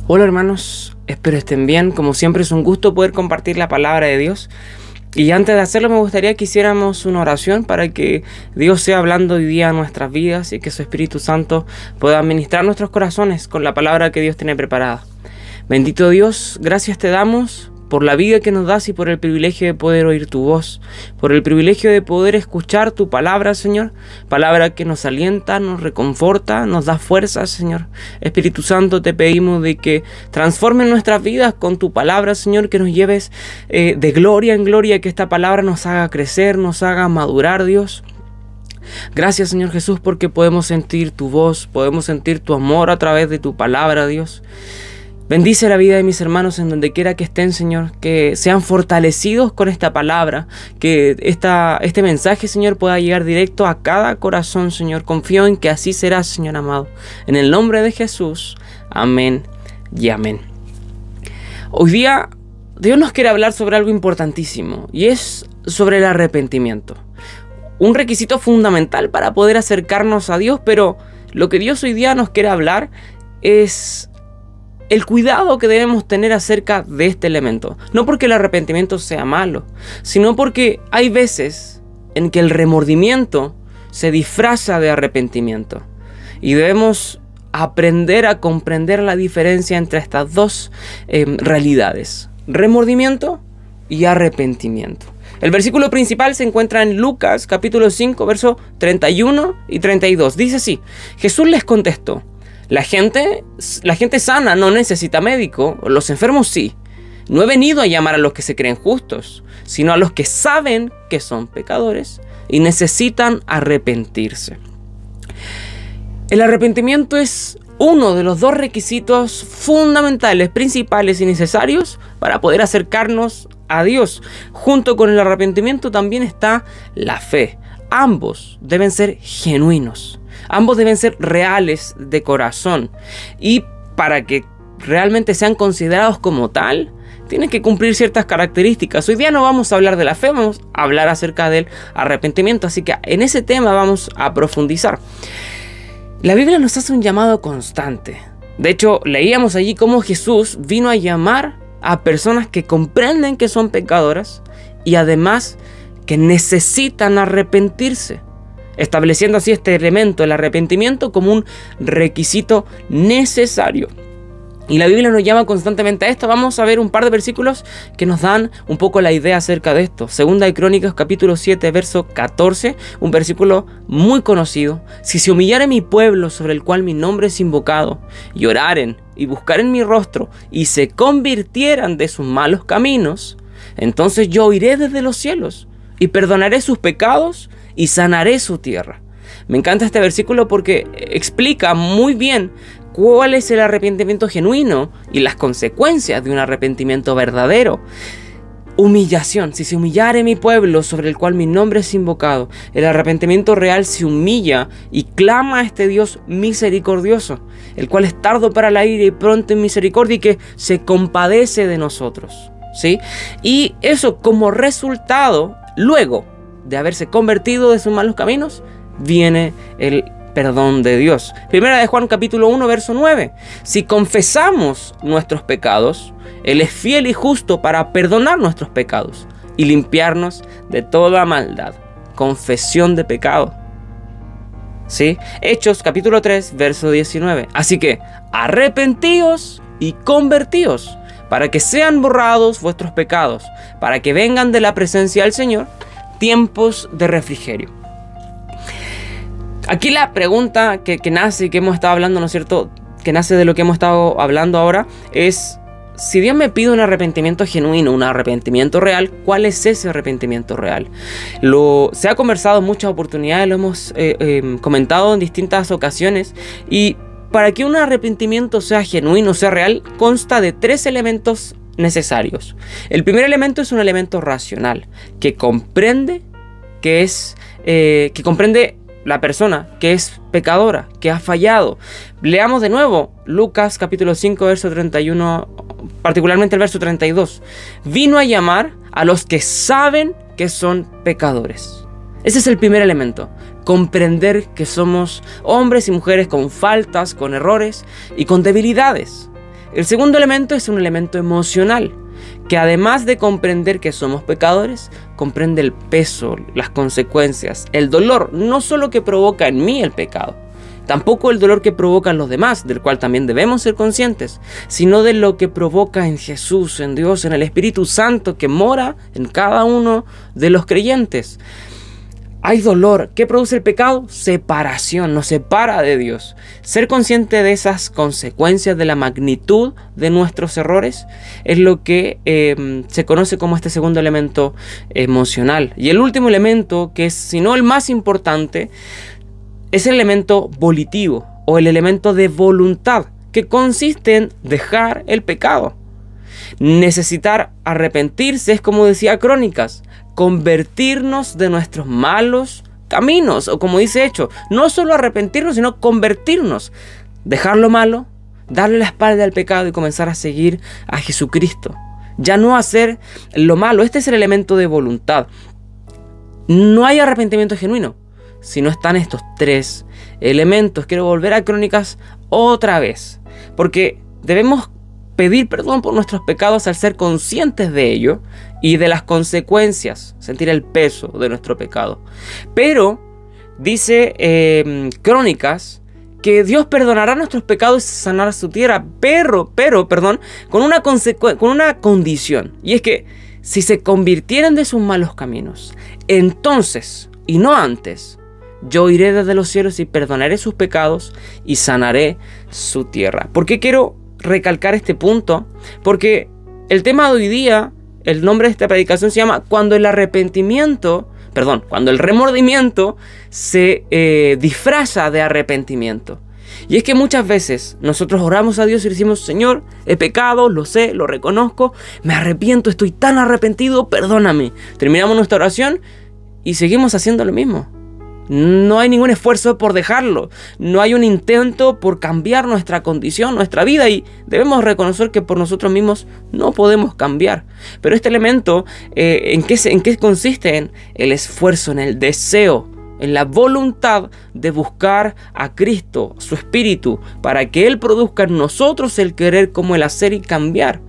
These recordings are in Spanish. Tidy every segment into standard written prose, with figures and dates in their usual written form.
Hola hermanos, espero estén bien. Como siempre es un gusto poder compartir la palabra de Dios. Y antes de hacerlo me gustaría que hiciéramos una oración para que Dios sea hablando hoy día a nuestras vidas y que su Espíritu Santo pueda administrar nuestros corazones con la palabra que Dios tiene preparada. Bendito Dios, gracias te damos por la vida que nos das y por el privilegio de poder oír tu voz, por el privilegio de poder escuchar tu palabra, Señor, palabra que nos alienta, nos reconforta, nos da fuerza, Señor. Espíritu Santo, te pedimos de que transformes nuestras vidas con tu palabra, Señor, que nos lleves de gloria en gloria, que esta palabra nos haga crecer, nos haga madurar, Dios. Gracias, Señor Jesús, porque podemos sentir tu voz, podemos sentir tu amor a través de tu palabra, Dios. Bendice la vida de mis hermanos en donde quiera que estén, Señor, que sean fortalecidos con esta palabra, que este mensaje, Señor, pueda llegar directo a cada corazón, Señor. Confío en que así será, Señor amado. En el nombre de Jesús, amén y amén. Hoy día Dios nos quiere hablar sobre algo importantísimo y es sobre el arrepentimiento. Un requisito fundamental para poder acercarnos a Dios, pero lo que Dios hoy día nos quiere hablar es el cuidado que debemos tener acerca de este elemento. No porque el arrepentimiento sea malo, sino porque hay veces en que el remordimiento se disfraza de arrepentimiento. Y debemos aprender a comprender la diferencia entre estas dos realidades: remordimiento y arrepentimiento. El versículo principal se encuentra en Lucas capítulo 5, versos 31 y 32. Dice así: Jesús les contestó: La gente sana no necesita médico, los enfermos sí. No he venido a llamar a los que se creen justos, sino a los que saben que son pecadores y necesitan arrepentirse. El arrepentimiento es uno de los dos requisitos fundamentales, principales y necesarios para poder acercarnos a Dios. Junto con el arrepentimiento también está la fe. Ambos deben ser genuinos. Ambos deben ser reales de corazón. Y para que realmente sean considerados como tal, tienen que cumplir ciertas características. Hoy día no vamos a hablar de la fe, vamos a hablar acerca del arrepentimiento. Así que en ese tema vamos a profundizar. La Biblia nos hace un llamado constante. De hecho, leíamos allí cómo Jesús vino a llamar a personas que comprenden que son pecadoras y además que necesitan arrepentirse, estableciendo así este elemento, el arrepentimiento, como un requisito necesario. Y la Biblia nos llama constantemente a esto. Vamos a ver un par de versículos que nos dan un poco la idea acerca de esto. Segunda de Crónicas capítulo 7, verso 14, un versículo muy conocido. Si se humillare mi pueblo sobre el cual mi nombre es invocado, y oraren y buscaren mi rostro y se convirtieran de sus malos caminos, entonces yo oiré desde los cielos y perdonaré sus pecados y sanaré su tierra. Me encanta este versículo porque explica muy bien cuál es el arrepentimiento genuino y las consecuencias de un arrepentimiento verdadero. Humillación. Si se humillare mi pueblo sobre el cual mi nombre es invocado. El arrepentimiento real se humilla y clama a este Dios misericordioso, el cual es tardo para la ira y pronto en misericordia y que se compadece de nosotros, ¿sí? Y eso, como resultado, luego de haberse convertido de sus malos caminos, viene el perdón de Dios. Primera de Juan capítulo 1, verso 9. Si confesamos nuestros pecados, Él es fiel y justo para perdonar nuestros pecados y limpiarnos de toda maldad. Confesión de pecado, ¿sí? Hechos capítulo 3, verso 19. Así que arrepentíos y convertíos para que sean borrados vuestros pecados, para que vengan de la presencia del Señor tiempos de refrigerio. Aquí la pregunta que nace y que hemos estado hablando, ¿no es cierto?, que nace de lo que hemos estado hablando ahora, es: si Dios me pide un arrepentimiento genuino, un arrepentimiento real, ¿cuál es ese arrepentimiento real? Se ha conversado en muchas oportunidades, lo hemos comentado en distintas ocasiones, y para que un arrepentimiento sea genuino, sea real, consta de tres elementos necesarios. El primer elemento es un elemento racional, que comprende la persona que es pecadora, que ha fallado. Leamos de nuevo Lucas capítulo 5, verso 31, particularmente el verso 32. Vino a llamar a los que saben que son pecadores. Ese es el primer elemento. Comprender que somos hombres y mujeres con faltas, con errores y con debilidades. El segundo elemento es un elemento emocional, que además de comprender que somos pecadores, comprende el peso, las consecuencias, el dolor, no solo que provoca en mí el pecado, tampoco el dolor que provocan los demás, del cual también debemos ser conscientes, sino de lo que provoca en Jesús, en Dios, en el Espíritu Santo que mora en cada uno de los creyentes. Hay dolor. ¿Qué produce el pecado? Separación, nos separa de Dios. Ser consciente de esas consecuencias, de la magnitud de nuestros errores, es lo que se conoce como este segundo elemento emocional. Y el último elemento, que es, si no el más importante, es el elemento volitivo o el elemento de voluntad, que consiste en dejar el pecado. Necesitar arrepentirse es, como decía Crónicas, convertirnos de nuestros malos caminos, o como dice Hechos, no solo arrepentirnos, sino convertirnos, dejar lo malo, darle la espalda al pecado y comenzar a seguir a Jesucristo. Ya no hacer lo malo. Este es el elemento de voluntad. No hay arrepentimiento genuino si no están estos tres elementos. Quiero volver a Crónicas otra vez, porque debemos pedir perdón por nuestros pecados al ser conscientes de ello y de las consecuencias, sentir el peso de nuestro pecado. Pero dice Crónicas que Dios perdonará nuestros pecados y sanará su tierra, pero, con una condición, y es que si se convirtieran de sus malos caminos, entonces, y no antes, yo iré desde los cielos y perdonaré sus pecados y sanaré su tierra. ¿Por qué quiero recalcar este punto? Porque el tema de hoy día, el nombre de esta predicación se llama cuando el remordimiento se disfraza de arrepentimiento. Y es que muchas veces nosotros oramos a Dios y decimos: Señor, he pecado, lo sé, lo reconozco, me arrepiento, estoy tan arrepentido, perdóname. Terminamos nuestra oración y seguimos haciendo lo mismo. No hay ningún esfuerzo por dejarlo, no hay un intento por cambiar nuestra condición, nuestra vida, y debemos reconocer que por nosotros mismos no podemos cambiar. Pero este elemento, ¿en qué consiste? En el esfuerzo, en el deseo, en la voluntad de buscar a Cristo, su Espíritu, para que Él produzca en nosotros el querer como el hacer y cambiar.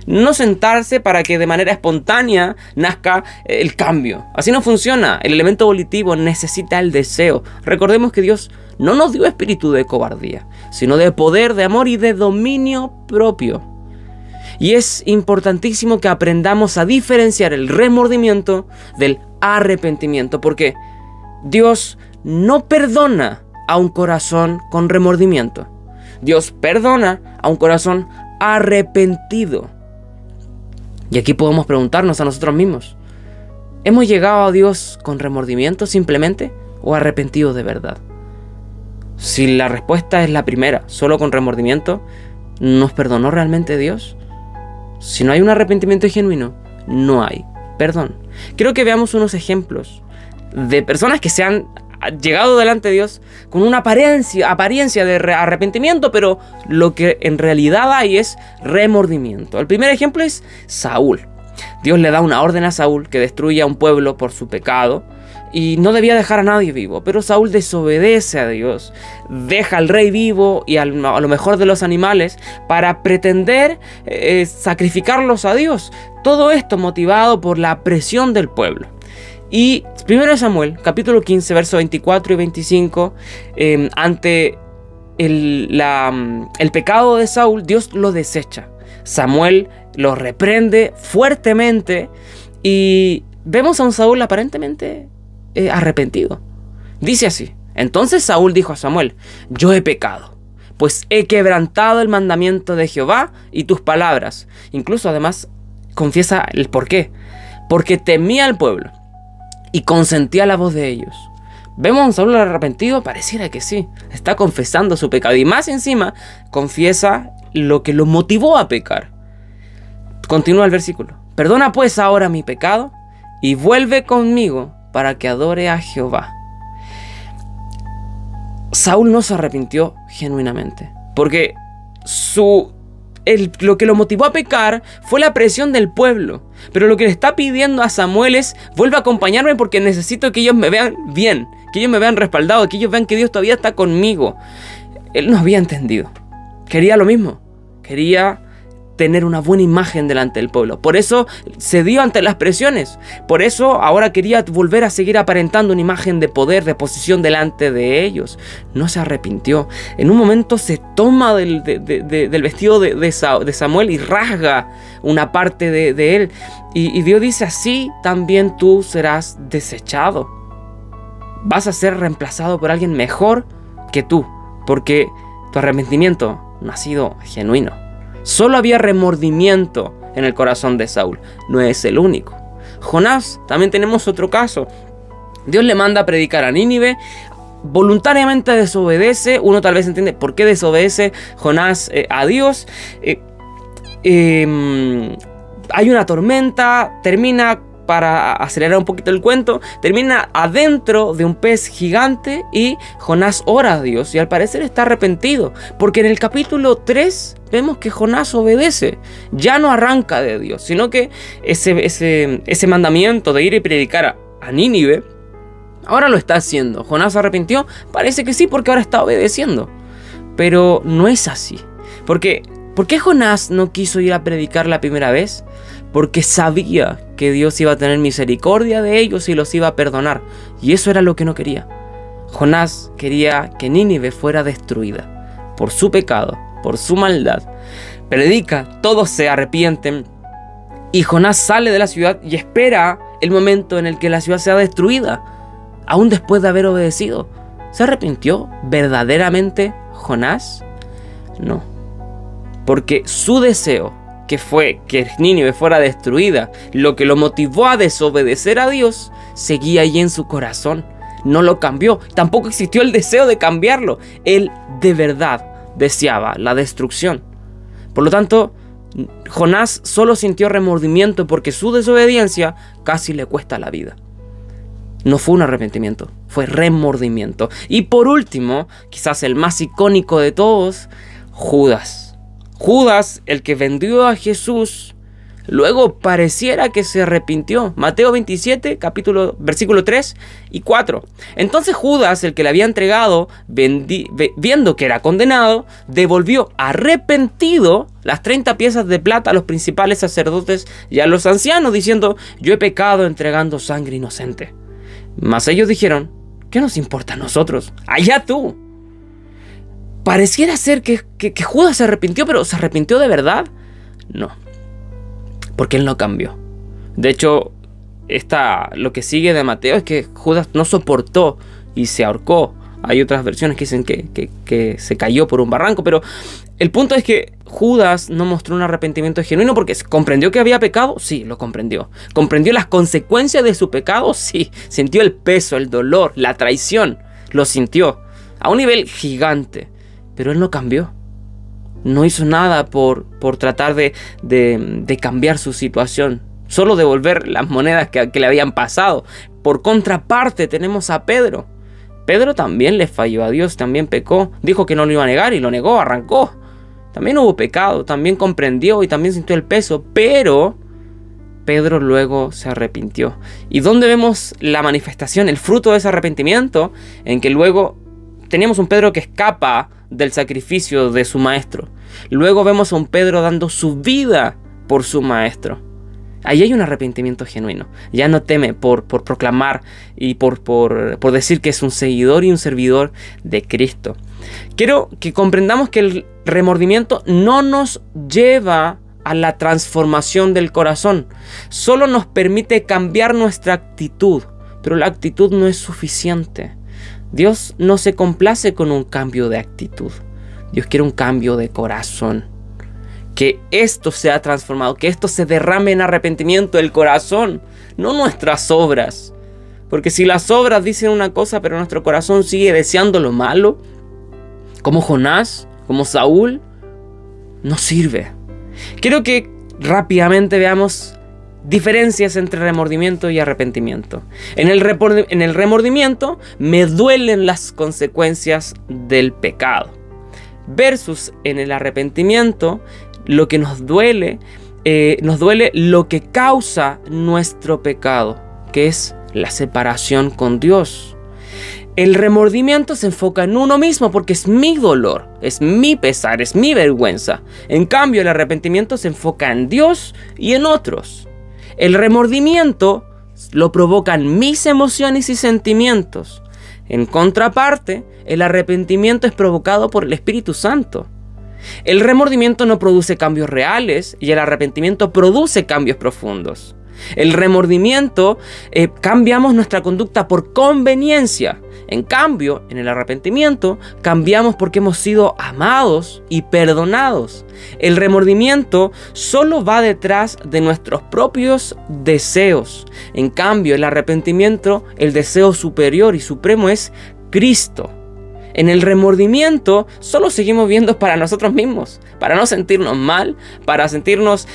No sentarse para que de manera espontánea nazca el cambio. Así no funciona. El elemento volitivo necesita el deseo. Recordemos que Dios no nos dio espíritu de cobardía, sino de poder, de amor y de dominio propio. Y es importantísimo que aprendamos a diferenciar el remordimiento del arrepentimiento, porque Dios no perdona a un corazón con remordimiento. Dios perdona a un corazón arrepentido. Y aquí podemos preguntarnos a nosotros mismos: ¿hemos llegado a Dios con remordimiento simplemente o arrepentidos de verdad? Si la respuesta es la primera, solo con remordimiento, ¿nos perdonó realmente Dios? Si no hay un arrepentimiento genuino, no hay perdón. Quiero que veamos unos ejemplos de personas que se han llegado delante de Dios con una apariencia de arrepentimiento, pero lo que en realidad hay es remordimiento. El primer ejemplo es Saúl. Dios le da una orden a Saúl que destruya a un pueblo por su pecado y no debía dejar a nadie vivo, pero Saúl desobedece a Dios, deja al rey vivo y a lo mejor de los animales para pretender sacrificarlos a Dios. Todo esto motivado por la presión del pueblo. Y 1 Samuel, capítulo 15, versos 24 y 25, ante el pecado de Saúl, Dios lo desecha. Samuel lo reprende fuertemente y vemos a un Saúl aparentemente arrepentido. Dice así: entonces Saúl dijo a Samuel: yo he pecado, pues he quebrantado el mandamiento de Jehová y tus palabras. Incluso además confiesa el por qué: porque temía al pueblo y consentía la voz de ellos. ¿Vemos a un Saúl arrepentido? Pareciera que sí. Está confesando su pecado y más encima confiesa lo que lo motivó a pecar. Continúa el versículo: perdona pues ahora mi pecado y vuelve conmigo para que adore a Jehová. Saúl no se arrepintió genuinamente, porque lo que lo motivó a pecar fue la presión del pueblo. Pero lo que le está pidiendo a Samuel es: vuelve a acompañarme porque necesito que ellos me vean bien, que ellos me vean respaldado, que ellos vean que Dios todavía está conmigo. Él no había entendido. Quería lo mismo. quería tener una buena imagen delante del pueblo. Por eso cedió ante las presiones. Por eso ahora quería volver a seguir aparentando una imagen de poder, de posición delante de ellos. No se arrepintió. En un momento se toma del vestido de Samuel y rasga una parte de él. Y Dios dice: así también tú serás desechado. Vas a ser reemplazado por alguien mejor que tú, porque tu arrepentimiento no ha sido genuino. Solo había remordimiento en el corazón de Saúl. No es el único. Jonás, también tenemos otro caso. Dios le manda a predicar a Nínive. Voluntariamente desobedece. Uno tal vez entiende por qué desobedece Jonás a Dios. Hay una tormenta. Termina, para acelerar un poquito el cuento, termina adentro de un pez gigante y Jonás ora a Dios y al parecer está arrepentido, porque en el capítulo 3 vemos que Jonás obedece, ya no arranca de Dios, sino que ese mandamiento de ir y predicar a Nínive, ahora lo está haciendo. ¿Jonás se arrepintió? Parece que sí, porque ahora está obedeciendo, pero no es así. ¿Por qué Jonás no quiso ir a predicar la primera vez? Porque sabía que Dios iba a tener misericordia de ellos y los iba a perdonar. Y eso era lo que no quería. Jonás quería que Nínive fuera destruida por su pecado, por su maldad. Predica, todos se arrepienten. Y Jonás sale de la ciudad y espera el momento en el que la ciudad sea destruida, aún después de haber obedecido. ¿Se arrepintió verdaderamente Jonás? No. Porque su deseo, que fue que Nínive fuera destruida, lo que lo motivó a desobedecer a Dios, seguía ahí en su corazón. No lo cambió. Tampoco existió el deseo de cambiarlo. Él de verdad deseaba la destrucción. Por lo tanto, Jonás solo sintió remordimiento porque su desobediencia casi le cuesta la vida. No fue un arrepentimiento, fue remordimiento. Y por último, quizás el más icónico de todos, Judas. Judas, el que vendió a Jesús, luego pareciera que se arrepintió. Mateo 27, versículo 3 y 4. Entonces Judas, el que le había entregado, viendo que era condenado, devolvió arrepentido las 30 piezas de plata a los principales sacerdotes y a los ancianos, diciendo: yo he pecado entregando sangre inocente. Mas ellos dijeron: ¿qué nos importa a nosotros? Allá tú. Pareciera ser que Judas se arrepintió, pero ¿se arrepintió de verdad? No, porque él no cambió. De hecho, lo que sigue de Mateo es que Judas no soportó y se ahorcó. Hay otras versiones que dicen que se cayó por un barranco, pero el punto es que Judas no mostró un arrepentimiento genuino porque comprendió que había pecado. Sí, lo comprendió. ¿Comprendió las consecuencias de su pecado? Sí. Sintió el peso, el dolor, la traición. Lo sintió a un nivel gigante. Pero él no cambió. No hizo nada por tratar de cambiar su situación. Solo devolver las monedas que le habían pasado. Por contraparte tenemos a Pedro. Pedro también le falló a Dios, también pecó. Dijo que no lo iba a negar y lo negó, arrancó. También hubo pecado, también comprendió y también sintió el peso. Pero Pedro luego se arrepintió. ¿Y dónde vemos la manifestación, el fruto de ese arrepentimiento? En que luego teníamos un Pedro que escapa del sacrificio de su maestro. Luego vemos a un Pedro dando su vida por su maestro. Ahí hay un arrepentimiento genuino. Ya no teme por proclamar y por decir que es un seguidor y un servidor de Cristo. Quiero que comprendamos que el remordimiento no nos lleva a la transformación del corazón. Solo nos permite cambiar nuestra actitud, pero la actitud no es suficiente. Dios no se complace con un cambio de actitud. Dios quiere un cambio de corazón. Que esto sea transformado, que esto se derrame en arrepentimiento del corazón, no nuestras obras. Porque si las obras dicen una cosa, pero nuestro corazón sigue deseando lo malo, como Jonás, como Saúl, no sirve. Quiero que rápidamente veamos diferencias entre remordimiento y arrepentimiento. En el remordimiento me duelen las consecuencias del pecado. Versus en el arrepentimiento, lo que nos duele lo que causa nuestro pecado, que es la separación con Dios. El remordimiento se enfoca en uno mismo porque es mi dolor, es mi pesar, es mi vergüenza. En cambio, el arrepentimiento se enfoca en Dios y en otros. El remordimiento lo provocan mis emociones y sentimientos. En contraparte, el arrepentimiento es provocado por el Espíritu Santo. El remordimiento no produce cambios reales y el arrepentimiento produce cambios profundos. El remordimiento cambiamos nuestra conducta por conveniencia. En cambio, en el arrepentimiento cambiamos porque hemos sido amados y perdonados. El remordimiento solo va detrás de nuestros propios deseos. En cambio, el arrepentimiento, el deseo superior y supremo es Cristo. En el remordimiento solo seguimos viendo para nosotros mismos, para no sentirnos mal, para sentirnos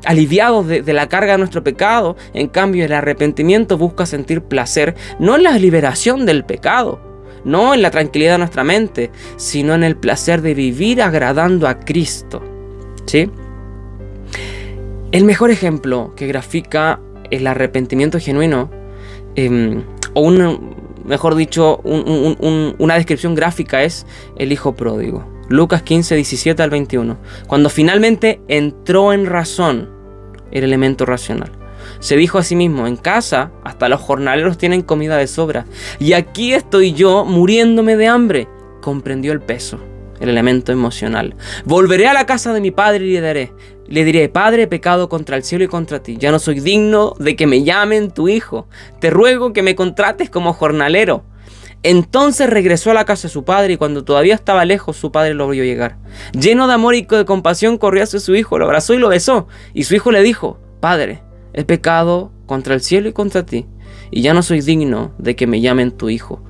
aliviados de la carga de nuestro pecado. En cambio, el arrepentimiento busca sentir placer, no en la liberación del pecado, no en la tranquilidad de nuestra mente, sino en el placer de vivir agradando a Cristo. ¿Sí? El mejor ejemplo que grafica el arrepentimiento genuino, mejor dicho, una descripción gráfica es el hijo pródigo. Lucas 15, 17 al 21. Cuando finalmente entró en razón el elemento racional, se dijo a sí mismo: en casa hasta los jornaleros tienen comida de sobra, y aquí estoy yo muriéndome de hambre. Comprendió el peso, el elemento emocional. Volveré a la casa de mi padre y le diré: Padre, he pecado contra el cielo y contra ti. Ya no soy digno de que me llamen tu hijo. Te ruego que me contrates como jornalero. Entonces regresó a la casa de su padre, y cuando todavía estaba lejos, su padre lo vio llegar. Lleno de amor y de compasión, corrió hacia su hijo, lo abrazó y lo besó. Y su hijo le dijo: Padre, he pecado contra el cielo y contra ti, y ya no soy digno de que me llamen tu hijo.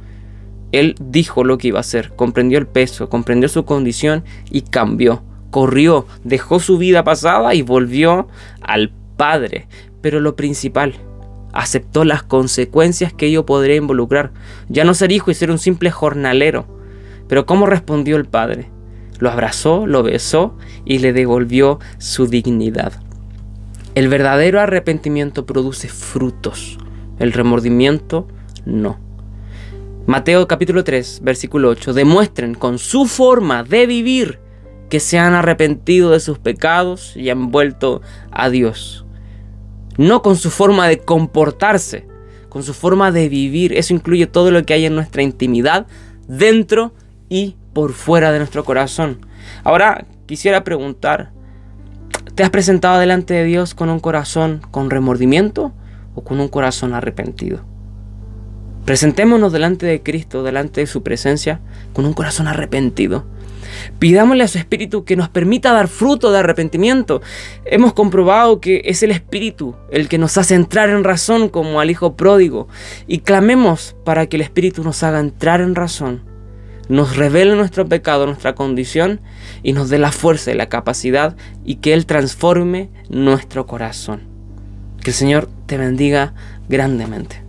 Él dijo lo que iba a hacer, comprendió el peso, comprendió su condición y cambió. Corrió, dejó su vida pasada y volvió al Padre. Pero lo principal, aceptó las consecuencias que ello podría involucrar. Ya no ser hijo y ser un simple jornalero. Pero ¿cómo respondió el Padre? Lo abrazó, lo besó y le devolvió su dignidad. El verdadero arrepentimiento produce frutos. El remordimiento no. Mateo capítulo 3, versículo 8. Demuestren con su forma de vivir que se han arrepentido de sus pecados y han vuelto a Dios. No con su forma de comportarse, con su forma de vivir. Eso incluye todo lo que hay en nuestra intimidad, dentro y por fuera de nuestro corazón. Ahora quisiera preguntar: ¿te has presentado delante de Dios con un corazón con remordimiento o con un corazón arrepentido? Presentémonos delante de Cristo, delante de su presencia, con un corazón arrepentido. Pidámosle a su Espíritu que nos permita dar fruto de arrepentimiento. Hemos comprobado que es el Espíritu el que nos hace entrar en razón, como al hijo pródigo. Y clamemos para que el Espíritu nos haga entrar en razón, nos revele nuestro pecado, nuestra condición, y nos dé la fuerza y la capacidad, y que Él transforme nuestro corazón. Que el Señor te bendiga grandemente.